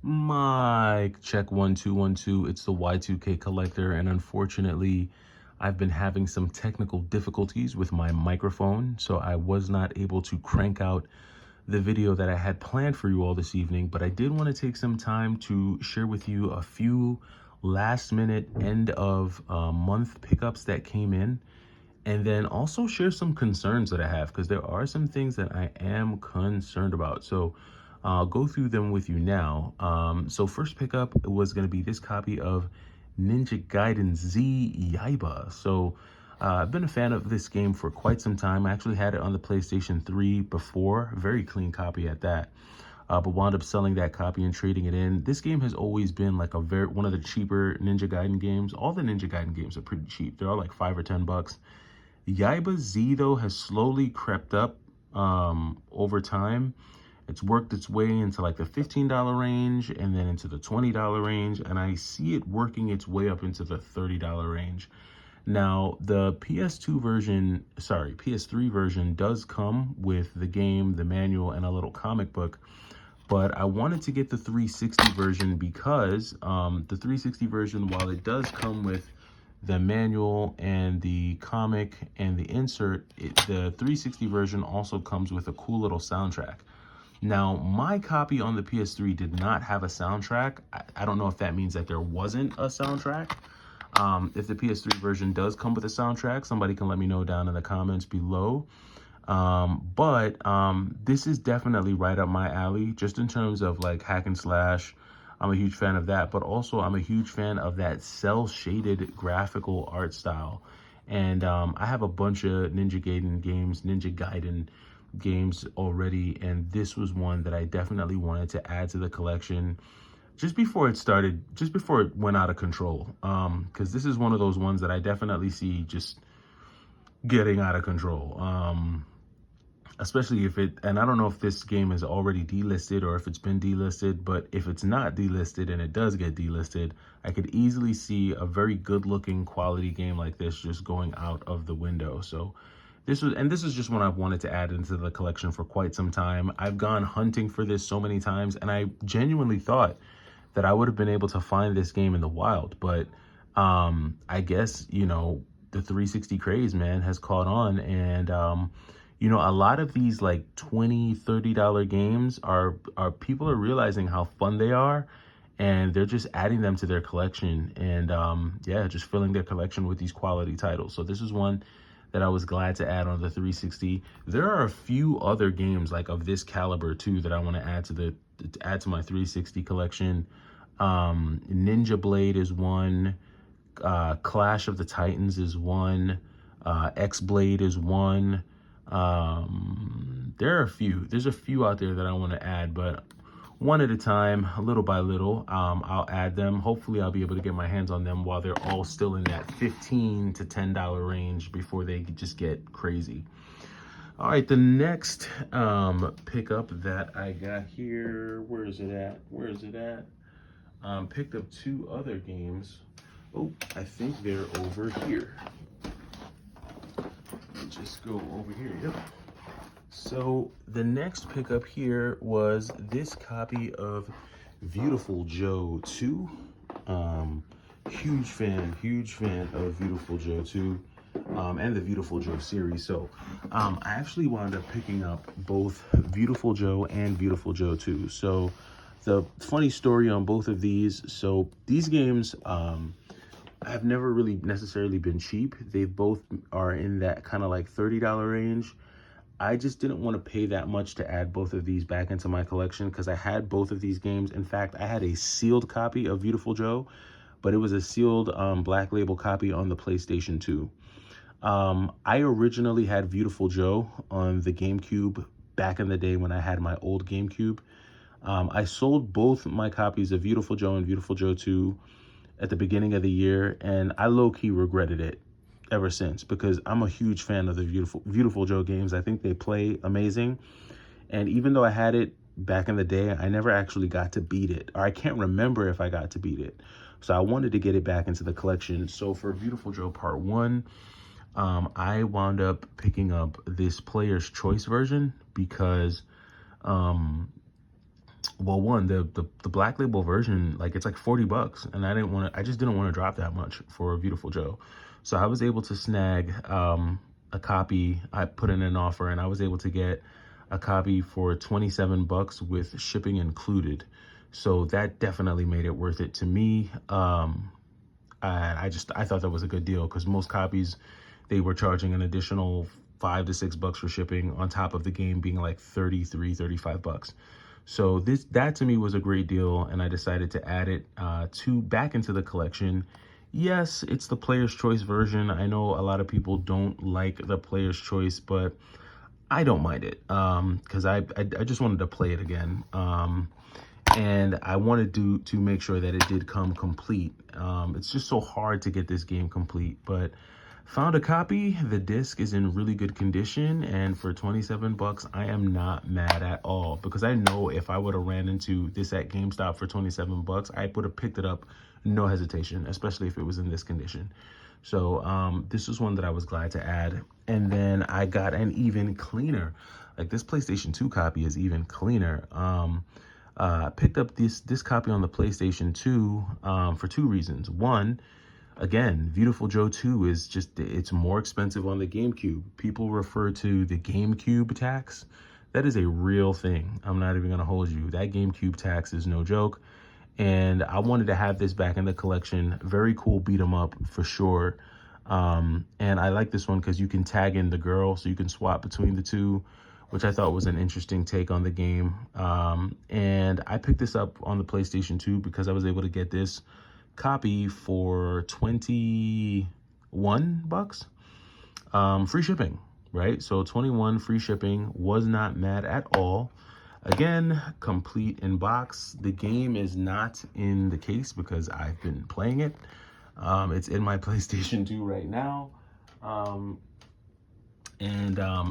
Mic check 1 2 1 2. It's the Y2K collector, and unfortunately, I've been having some technical difficulties with my microphone, so I was not able to crank out the video that I had planned for you all this evening. But I did want to take some time to share with you a few last minute end of month pickups that came in, and then also share some concerns that I have, because there are some things that I am concerned about. So I'll go through them with you now. So first pickup was going to be this copy of Gaiden Z Yaiba. So I've been a fan of this game for quite some time. I actually had it on the PlayStation 3 before, very clean copy at that. But wound up selling that copy and trading it in. This game has always been like one of the cheaper Ninja Gaiden games. All the Ninja Gaiden games are pretty cheap. They're all like $5 or $10. Gaiden Z though has slowly crept up over time. It's worked its way into like the $15 range and then into the $20 range, and I see it working its way up into the $30 range. Now, the PS3 version does come with the game, the manual, and a little comic book, but I wanted to get the 360 version because the 360 version, while it does come with the manual and the comic and the insert, the 360 version also comes with a cool little soundtrack. Now, my copy on the PS3 did not have a soundtrack. I don't know if that means that there wasn't a soundtrack. If the PS3 version does come with a soundtrack, somebody can let me know down in the comments below. But this is definitely right up my alley, just in terms of like hack and slash. I'm a huge fan of that, but also I'm a huge fan of that cel-shaded graphical art style. And I have a bunch of Ninja Gaiden games already, and this was one that I definitely wanted to add to the collection just before it went out of control. Because this is one of those ones that I definitely see just getting out of control. Especially and I don't know if this game is already delisted or if it's been delisted, but if it's not delisted and it does get delisted, I could easily see a very good looking quality game like this just going out of the window. So this is just one I've wanted to add into the collection for quite some time. I've gone hunting for this so many times, and I genuinely thought that I would have been able to find this game in the wild, but I guess, the 360 craze, man, has caught on, and a lot of these like $20-$30 games are people are realizing how fun they are, and they're just adding them to their collection, and just filling their collection with these quality titles. So this is one that I was glad to add on the 360. There are a few other games like of this caliber too that I want to add to my 360 collection. Ninja Blade is one. Clash of the Titans is one. X-Blade is one. There's a few out there that I want to add, but one at a time, little by little, I'll add them. Hopefully I'll be able to get my hands on them while they're all still in that $15 to $10 range before they just get crazy. All right, the next pickup that I got here, where is it at? Picked up two other games. Oh, I think they're over here. Just go over here. Yep. So the next pickup here was this copy of Viewtiful Joe 2. Huge fan of Viewtiful Joe 2 and the Viewtiful Joe series. So I actually wound up picking up both Viewtiful Joe and Viewtiful Joe 2. So the funny story on both of these. So these games have never really necessarily been cheap. They both are in that kind of like $30 range. I just didn't want to pay that much to add both of these back into my collection because I had both of these games. In fact, I had a sealed copy of Viewtiful Joe, but it was a sealed black label copy on the PlayStation 2. I originally had Viewtiful Joe on the GameCube back in the day when I had my old GameCube. I sold both my copies of Viewtiful Joe and Viewtiful Joe 2 at the beginning of the year, and I low-key regretted it ever since because I'm a huge fan of the Viewtiful Joe games. I think they play amazing, and even though I had it back in the day, I never actually got to beat it, or I can't remember if I got to beat it. So I wanted to get it back into the collection. So for Viewtiful Joe Part 1, I wound up picking up this Player's Choice version because well, one, the black label version, like, it's like 40 bucks, and I just didn't want to drop that much for Viewtiful Joe. So I was able to snag a copy. I put in an offer, and I was able to get a copy for 27 bucks with shipping included. So that definitely made it worth it to me. I thought that was a good deal, because most copies, they were charging an additional $5 to $6 for shipping, on top of the game being like 33, 35 bucks. So that to me was a great deal, and I decided to add it back into the collection. Yes, it's the player's choice version. I know a lot of people don't like the player's choice, but I don't mind it, because I just wanted to play it again. And I wanted to make sure that it did come complete. It's just so hard to get this game complete, but found a copy. The disc is in really good condition, and for 27 bucks, I am not mad at all, because I know if I would have ran into this at GameStop for 27 bucks, I would have picked it up, no hesitation, especially if it was in this condition. So this was one that I was glad to add. And then I got an even cleaner, like, this PlayStation 2 copy is even cleaner. Picked up this copy on the PlayStation 2 for two reasons. One, again, Viewtiful Joe 2 is just, it's more expensive on the GameCube. People refer to the GameCube tax. That is a real thing. I'm not even gonna hold you. That GameCube tax is no joke. And I wanted to have this back in the collection. Very cool beat 'em up for sure. And I like this one because you can tag in the girl, so you can swap between the two, which I thought was an interesting take on the game. And I picked this up on the PlayStation 2 because I was able to get this copy for 21 bucks, free shipping, right? So 21 free shipping, was not mad at all. Again, complete in box. The game is not in the case because I've been playing it. It's in my PlayStation 2 right now. I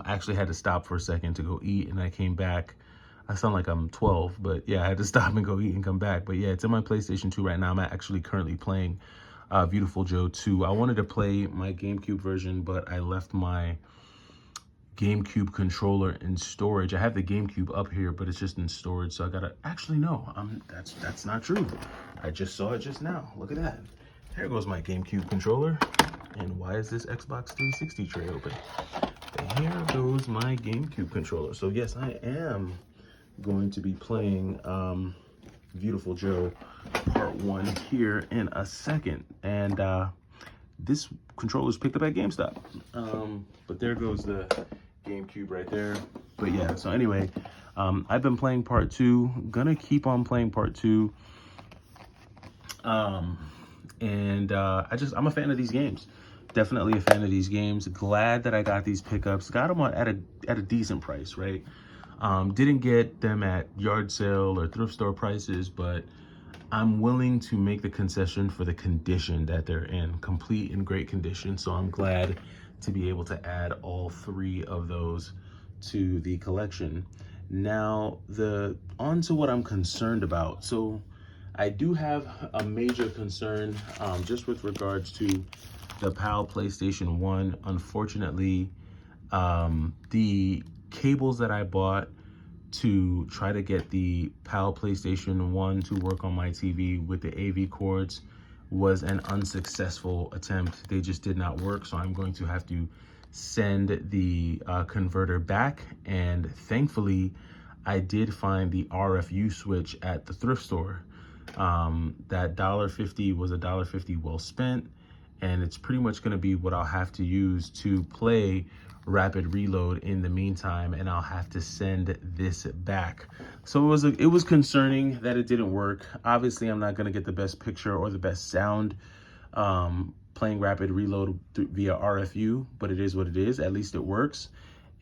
actually had to stop for a second to go eat, and I came back. I sound like I'm 12, but yeah, I had to stop and go eat and come back. But yeah, it's in my PlayStation 2 right now. I'm actually currently playing Viewtiful Joe 2. I wanted to play my GameCube version, but I left my GameCube controller in storage. I have the GameCube up here, but it's just in storage, so I gotta, actually no, that's not true. I just saw it just now. Look at that. There goes my GameCube controller. And why is this Xbox 360 tray open? And here goes my GameCube controller. So yes, I am going to be playing Viewtiful Joe Part 1 here in a second. And this controller is picked up at GameStop. But there goes the GameCube right there. But yeah, so anyway, I've been playing Part 2. Gonna keep on playing Part 2. I'm a fan of these games. Definitely a fan of these games. Glad that I got these pickups. Got them at a decent price, right? Didn't get them at yard sale or thrift store prices, but I'm willing to make the concession for the condition that they're in. Complete and great condition. So I'm glad to be able to add all three of those to the collection. Now, on to what I'm concerned about. So I do have a major concern just with regards to the PAL PlayStation 1. Unfortunately, the cables that I bought to try to get the PAL PlayStation 1 to work on my TV with the AV cords was an unsuccessful attempt. They just did not work, so I'm going to have to send the converter back. And thankfully, I did find the RFU switch at the thrift store. That $1.50 was $1.50 well spent, and it's pretty much going to be what I'll have to use to play Rapid Reload in the meantime, and I'll have to send this back. So it was concerning that it didn't work. Obviously, I'm not going to get the best picture or the best sound playing Rapid Reload via RFU, but it is what it is. At least it works.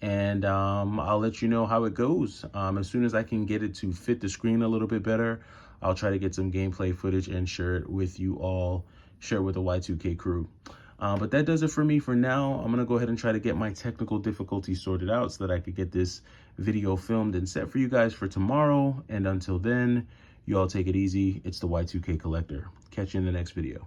And I'll let you know how it goes. As soon as I can get it to fit the screen a little bit better, I'll try to get some gameplay footage and share it with you all, share it with the Y2K crew. But that does it for me for now. I'm gonna go ahead and try to get my technical difficulties sorted out so that I could get this video filmed and set for you guys for tomorrow. And until then, you all take it easy. It's the Y2K Collector. Catch you in the next video.